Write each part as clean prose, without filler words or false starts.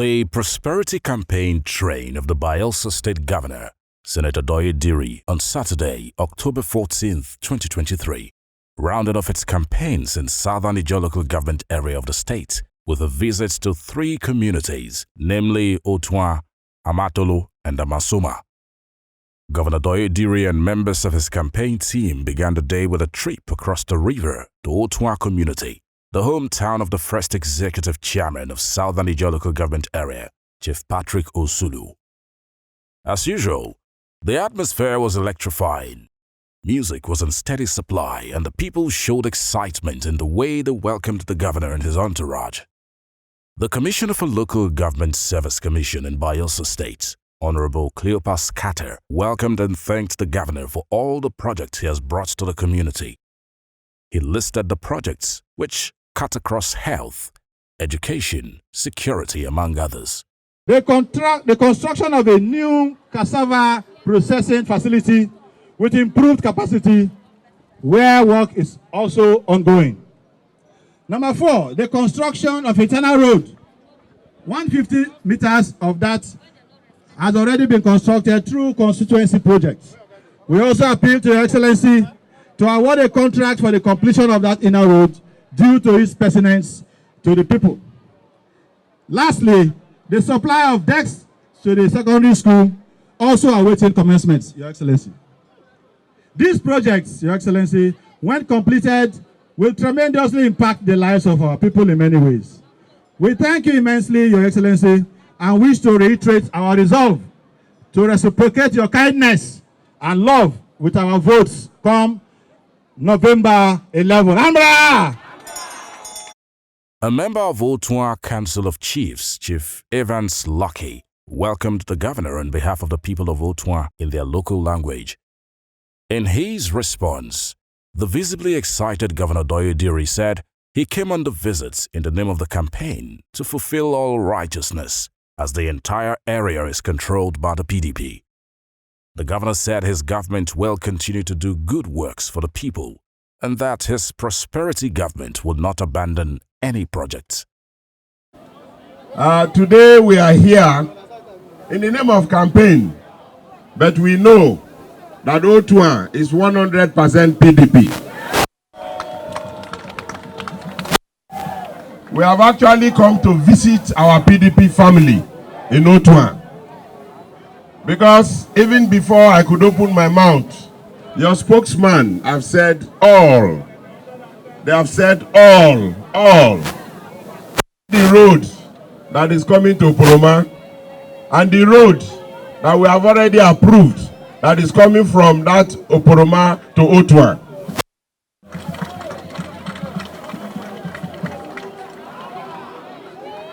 The prosperity campaign train of the Bayelsa State Governor, Senator Doye Diri, on Saturday, October 14, 2023, rounded off its campaigns in southern Ijaw local government area of the state with a visit to 3 communities, namely Otuan, Amatolo, and Amasoma. Governor Doye Diri and members of his campaign team began the day with a trip across the river to Otuan community, the hometown of the first executive chairman of Southern Ijaw local government area, Chief Patrick Osulu. As usual, the atmosphere was electrifying. Music was in steady supply and the people showed excitement in the way they welcomed the governor and his entourage. The Commissioner for Local Government Service Commission in Bayelsa State, Honorable Cleopas Scatter, welcomed and thanked the governor for all the projects he has brought to the community. He listed the projects which cut across health, education, security, among others. The construction of a new cassava processing facility with improved capacity where work is also ongoing. Number 4, the construction of a tunnel road. 150 meters of that has already been constructed through constituency projects. We also appeal to Your Excellency to award a contract for the completion of that inner road due to its pertinence to the people. Lastly, the supply of desks to the secondary school also awaiting commencement, Your Excellency. These projects, Your Excellency, when completed, will tremendously impact the lives of our people in many ways. We thank you immensely, Your Excellency, and wish to reiterate our resolve to reciprocate your kindness and love with our votes come November 11. Ambra! A member of Otuan Council of Chiefs, Chief Evans Lucky, welcomed the governor on behalf of the people of Otuan in their local language. In his response, the visibly excited Governor Doye Diri said he came on the visit in the name of the campaign to fulfill all righteousness, as the entire area is controlled by the PDP. The governor said his government will continue to do good works for the people and that his prosperity government would not abandon any projects. Today we are here in the name of campaign, but we know that Otuan is 100% PDP. We have actually come to visit our PDP family in Otuan, because even before I could open my mouth, your spokesman have said all. They have said all. The road that is coming to Poroma and the road that we have already approved that is coming from that Oporoma to Otuan.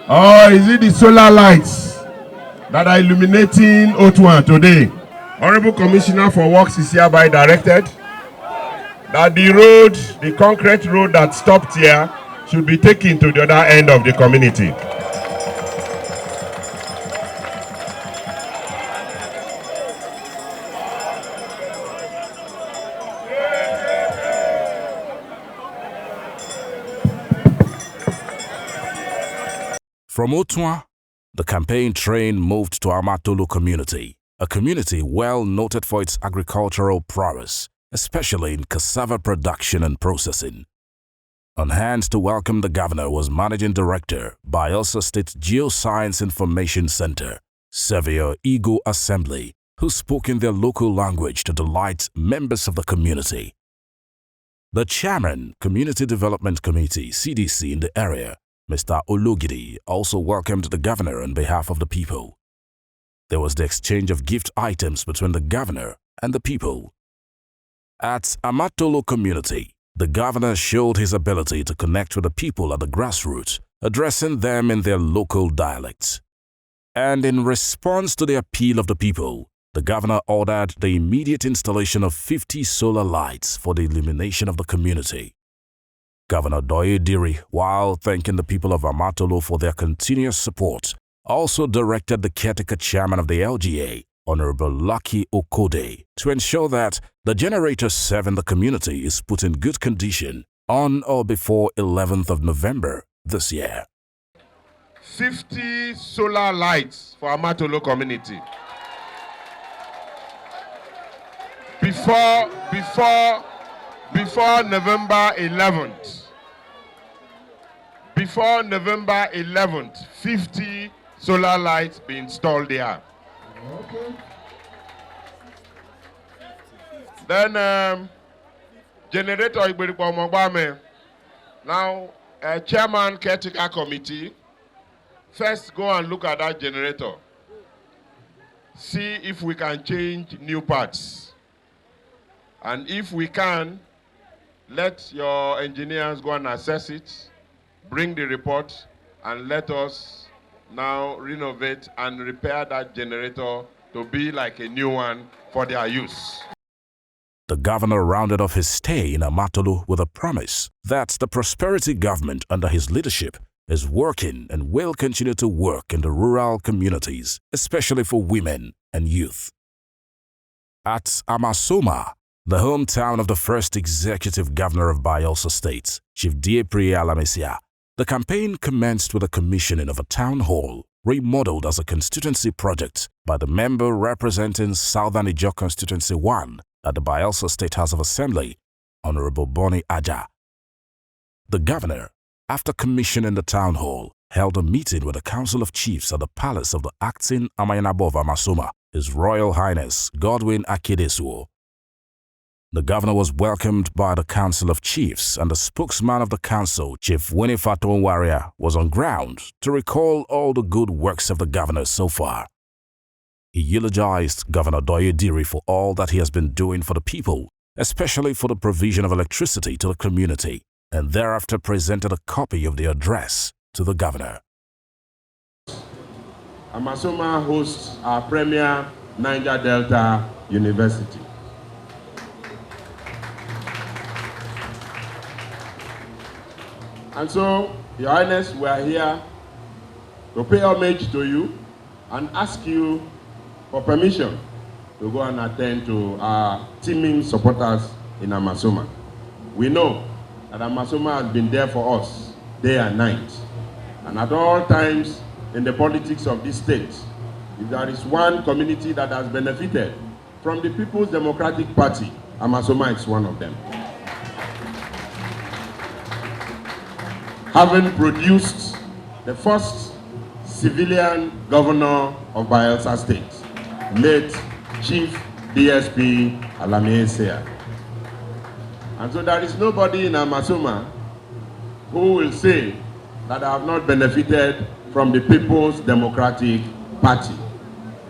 Oh, is it the solar lights that are illuminating Otuan today? Honorable Commissioner for Works is hereby directed that the road, the concrete road that stopped here, should be taken to the other end of the community. From Otuan, the campaign train moved to Amatolo community, a community well noted for its agricultural prowess, especially in cassava production and processing. On hand to welcome the governor was Managing Director, Bayelsa State Geoscience Information Center, Xavier Ijaw Assembly, who spoke in their local language to delight members of the community. The Chairman, Community Development Committee, CDC in the area, Mr. Ologidi, also welcomed the governor on behalf of the people. There was the exchange of gift items between the governor and the people. At Amatolo community, the governor showed his ability to connect with the people at the grassroots, addressing them in their local dialects. And in response to the appeal of the people, the governor ordered the immediate installation of 50 solar lights for the illumination of the community. Governor Doye Diri, while thanking the people of Amatolo for their continuous support, also directed the caretaker chairman of the LGA, Honorable Lucky Okode, to ensure that the generator serving the community is put in good condition on or before 11th of November this year. 50 solar lights for Amatolo community. Before November 11th. Before November 11th, 50 solar lights be installed there. Okay. Then generator. Now, chairman caretaker committee, first go and look at that generator. See if we can change new parts. And if we can, let your engineers go and assess it, bring the report, and let us now renovate and repair that generator to be like a new one for their use. The governor rounded off his stay in Amatolo with a promise that the prosperity government under his leadership is working and will continue to work in the rural communities, especially for women and youth. At Amasoma, the hometown of the first executive governor of Bayelsa State, Chief Diri, the campaign commenced with the commissioning of a town hall remodeled as a constituency project by the member representing Southern Ijaw Constituency 1 at the Bayelsa State House of Assembly, Honorable Bonnie Aja. The governor, after commissioning the town hall, held a meeting with the Council of Chiefs at the palace of the acting Amayinabo of Amasoma, His Royal Highness Godwin Akedesuo. The governor was welcomed by the Council of Chiefs, and the spokesman of the council, Chief Winifato Warrior, was on ground to recall all the good works of the governor so far. He eulogized Governor Doye Diri for all that he has been doing for the people, especially for the provision of electricity to the community, and thereafter presented a copy of the address to the governor. Amasoma hosts our premier Niger Delta University. And so, Your Highness, we are here to pay homage to you and ask you for permission to go and attend to our teaming supporters in Amasoma. We know that Amasoma has been there for us day and night. And at all times in the politics of this state, if there is one community that has benefited from the People's Democratic Party, Amasoma is one of them. Having produced the first civilian governor of Bayelsa State, late Chief DSP Alamiesea. And so there is nobody in Amasoma who will say that I have not benefited from the People's Democratic Party,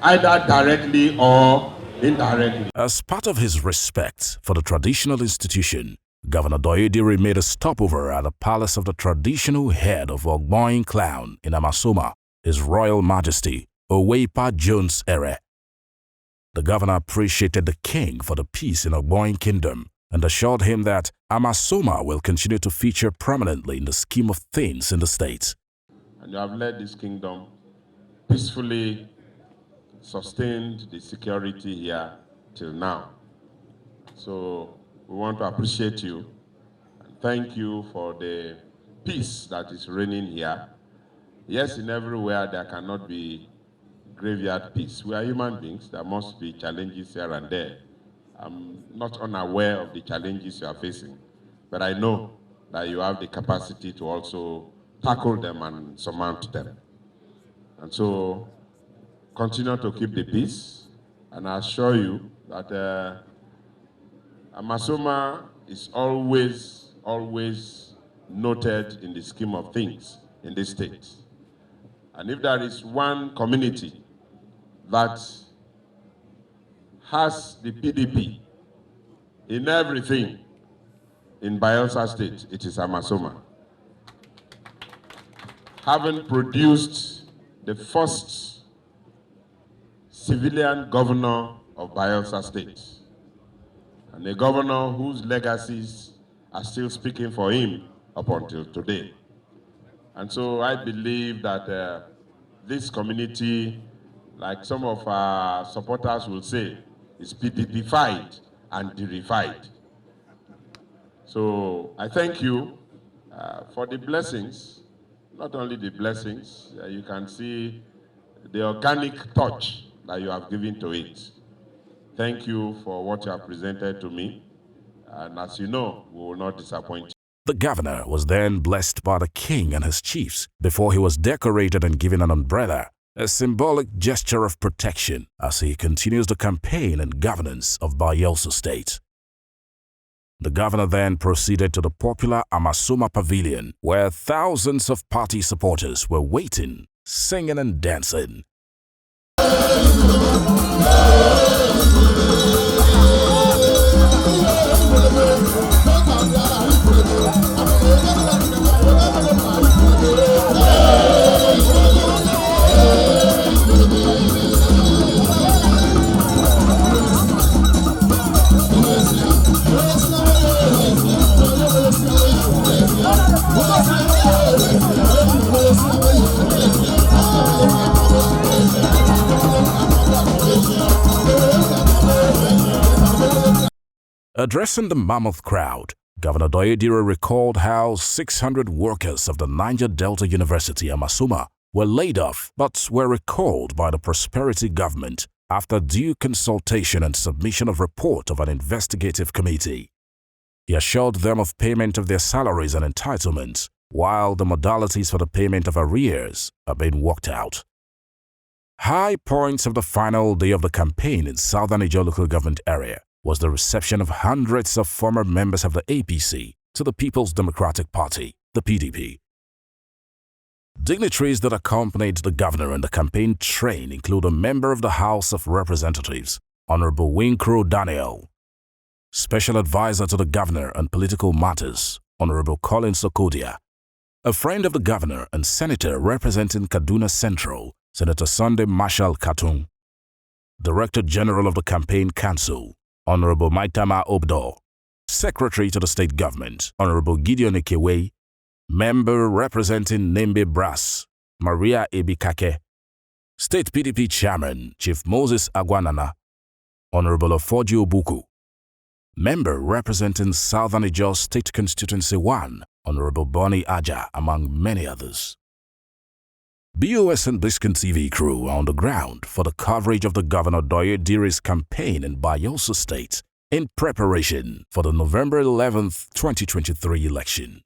either directly or indirectly. As part of his respect for the traditional institution, Governor Doye Diri made a stopover at the palace of the traditional head of Ogboin clan in Amasoma, His Royal Majesty Owepa Jones Ere. The governor appreciated the king for the peace in Ogboin Kingdom and assured him that Amasoma will continue to feature prominently in the scheme of things in the state. And you have led this kingdom peacefully, sustained the security here till now. So we want to appreciate you and thank you for the peace that is reigning here. Yes, in everywhere there cannot be graveyard peace. We are human beings. There must be challenges here and there. I'm not unaware of the challenges you are facing, but I know that you have the capacity to also tackle them and surmount them. And so continue to keep the peace, and I assure you that Amasoma is always noted in the scheme of things in this state. And if there is one community that has the PDP in everything in Bayelsa State, it is Amasoma. Having produced the first civilian governor of Bayelsa State, and a governor whose legacies are still speaking for him up until today. And so I believe that this community, like some of our supporters will say, is PDP-fied and Diri-fied. So I thank you for the blessings not only the blessings, you can see the organic touch that you have given to it. Thank you for what you have presented to me. And as you know, we will not disappoint you. The governor was then blessed by the king and his chiefs before he was decorated and given an umbrella, a symbolic gesture of protection as he continues the campaign and governance of Bayelsa State. The governor then proceeded to the popular Amasuma Pavilion, where thousands of party supporters were waiting, singing and dancing. Addressing the mammoth crowd, Governor Doye recalled how 600 workers of the Niger Delta University, Amasuma, were laid off but were recalled by the Prosperity government after due consultation and submission of report of an investigative committee. He assured them of payment of their salaries and entitlements, while the modalities for the payment of arrears are being worked out. High points of the final day of the campaign in Southern Ijaw local government area was the reception of hundreds of former members of the APC to the People's Democratic Party, the PDP. Dignitaries that accompanied the governor in the campaign train include a member of the House of Representatives, Honorable Winkro Daniel, Special Advisor to the Governor on Political Matters, Honorable Colin Sokodia, a friend of the governor and senator representing Kaduna Central, Senator Sunday Marshall Katun, Director General of the Campaign Council, Honorable Maitama Obdo, Secretary to the State Government, Honorable Gideon Ekewe, Member representing Nembe Brass, Maria Ebikake, State PDP Chairman, Chief Moses Agwanana, Honorable Ofoji Obuku, Member representing Southern Ijaw State Constituency 1, Honorable Bonnie Aja, among many others. BOS and Bliskin TV crew are on the ground for the coverage of the Governor Doye Diri's campaign in Bayelsa State in preparation for the November 11, 2023 election.